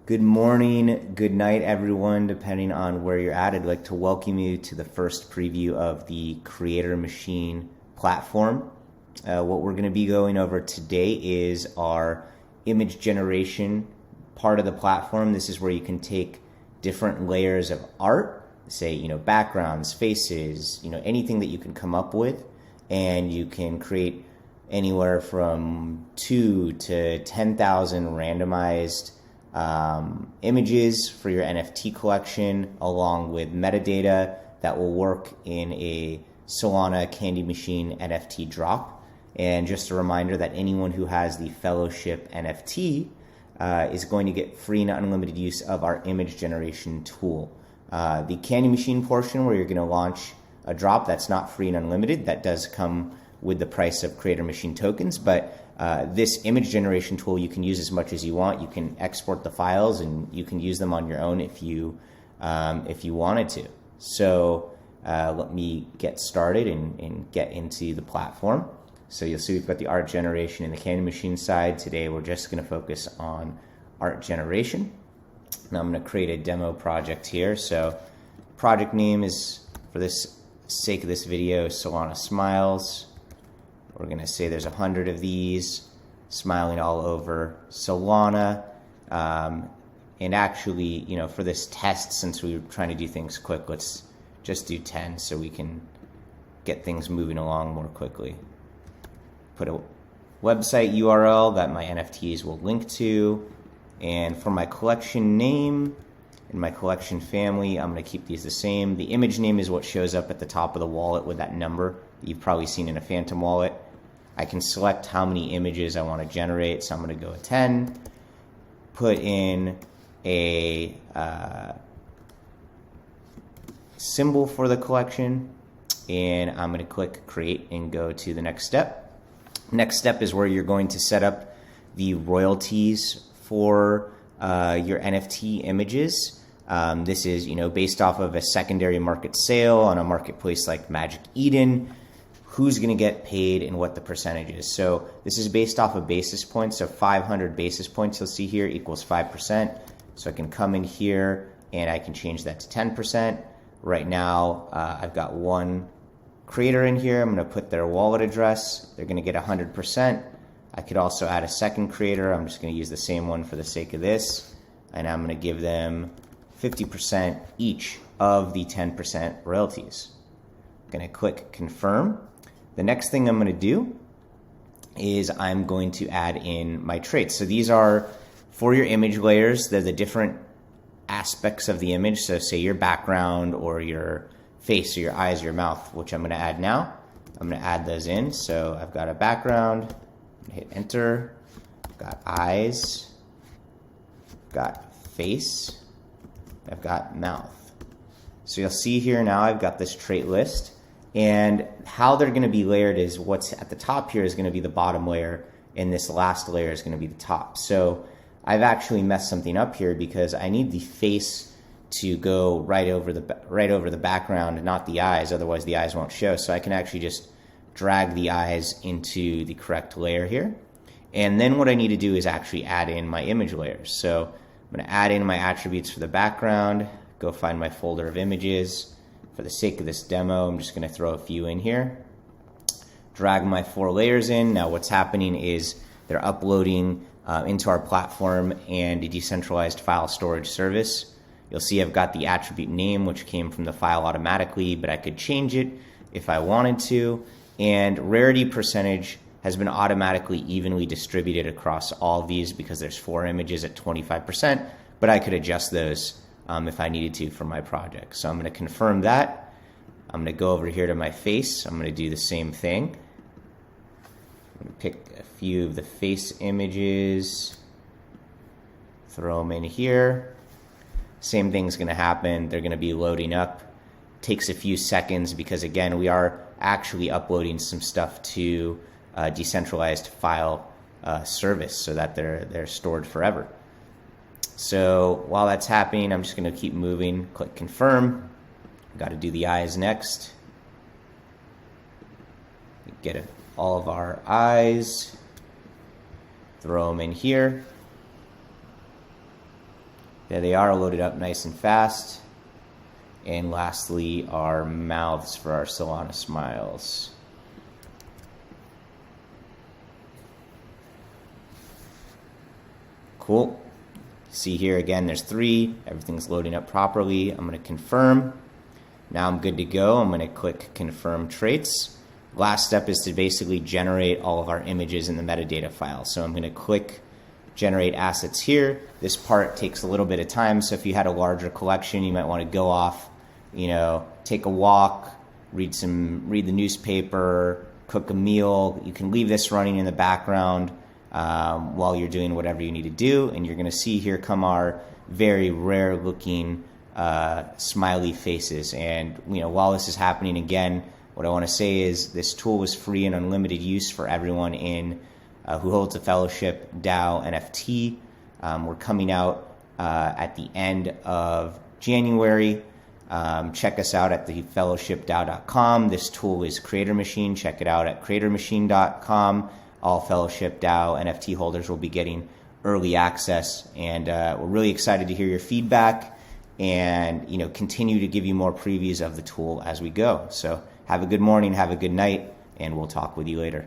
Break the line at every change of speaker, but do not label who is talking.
Good morning, good night, everyone, depending on where you're at. I'd like to welcome you to the first preview of the Creator Machine platform. What we're going to be going over today is our image generation part of the platform. This is where you can take different layers of art, say, backgrounds, faces, anything that you can come up with, and you can create anywhere from 2 to 10,000 randomized images for your NFT collection, along with metadata that will work in a Solana Candy Machine NFT drop. And just a reminder that anyone who has the Fellowship NFT is going to get free and unlimited use of our image generation tool. The Candy Machine portion, where you're going to launch a drop, that's not free and unlimited. That does come with the price of Creator Machine tokens, but this image generation tool you can use as much as you want. You can export the files and you can use them on your own if you wanted to. So let me get started and get into the platform. So you'll see we've got the art generation in the Candy Machine side. Today we're just going to focus on art generation. Now I'm going to create a demo project here. So project name is, for this sake of this video, Solana Smiles. We're going to say there's 100 of these smiling all over Solana. And actually, for this test, since we were trying to do things quick, let's just do 10 so we can get things moving along more quickly. Put a website URL that my NFTs will link to. And for my collection name and my collection family, I'm going to keep these the same. The image name is what shows up at the top of the wallet with that number that you've probably seen in a Phantom wallet. I can select how many images I want to generate, so I'm going to go with 10. Put in a symbol for the collection, and I'm going to click Create and go to the next step. Next step is where you're going to set up the royalties for your NFT images. This is, based off of a secondary market sale on a marketplace like Magic Eden. Who's going to get paid and what the percentage is. So this is based off of basis points. So 500 basis points you'll see here equals 5%. So I can come in here and I can change that to 10%. Right now I've got one creator in here. I'm going to put their wallet address. They're going to get 100%. I could also add a second creator. I'm just going to use the same one for the sake of this. And I'm going to give them 50% each of the 10% royalties. I'm going to click confirm. The next thing I'm going to do is I'm going to add in my traits. So these are for your image layers. They're the different aspects of the image. So say your background or your face or your eyes or your mouth, which I'm going to add now. I'm going to add those in. So I've got a background. Hit enter. I've got eyes. I've got face. I've got mouth. So you'll see here now I've got this trait list. And how they're going to be layered is what's at the top here is going to be the bottom layer, and this last layer is going to be the top. So I've actually messed something up here because I need the face to go right over the background, not the eyes. Otherwise, the eyes won't show. So I can actually just drag the eyes into the correct layer here. And then what I need to do is actually add in my image layers. So I'm going to add in my attributes for the background. Go find my folder of images. For the sake of this demo, I'm just going to throw a few in here. Drag my 4 layers in. Now what's happening is they're uploading into our platform and a decentralized file storage service. You'll see I've got the attribute name, which came from the file automatically, but I could change it if I wanted to. And rarity percentage has been automatically evenly distributed across all of these because there's 4 images at 25%, but I could adjust those if I needed to for my project. So I'm going to confirm that. I'm going to go over here to my face. I'm going to do the same thing. I'm going to pick a few of the face images, throw them in here. Same thing's going to happen. They're going to be loading up. Takes a few seconds because, again, we are actually uploading some stuff to a decentralized file service so that they're stored forever. So while that's happening, I'm just going to keep moving. Click confirm. Got to do the eyes next. Get all of our eyes. Throw them in here. There they are, loaded up nice and fast. And lastly, our mouths for our Solana smiles. Cool. See here again, there's 3. Everything's loading up properly. I'm going to confirm. Now I'm good to go. I'm going to click confirm traits. Last step is to basically generate all of our images in the metadata file. So I'm going to click generate assets here. This part takes a little bit of time. So if you had a larger collection, you might want to go off, take a walk, read the newspaper, cook a meal. You can leave this running in the background while you're doing whatever you need to do. And you're going to see here come our very rare looking smiley faces. And while this is happening, again, what I want to say is this tool is free and unlimited use for everyone who holds a Fellowship DAO NFT. We're coming out at the end of January. Check us out at the fellowshipdao.com. This tool is Creator Machine. Check it out at creatormachine.com. All Fellowship DAO NFT holders will be getting early access, and we're really excited to hear your feedback and continue to give you more previews of the tool as we go. So have a good morning, have a good night, and we'll talk with you later.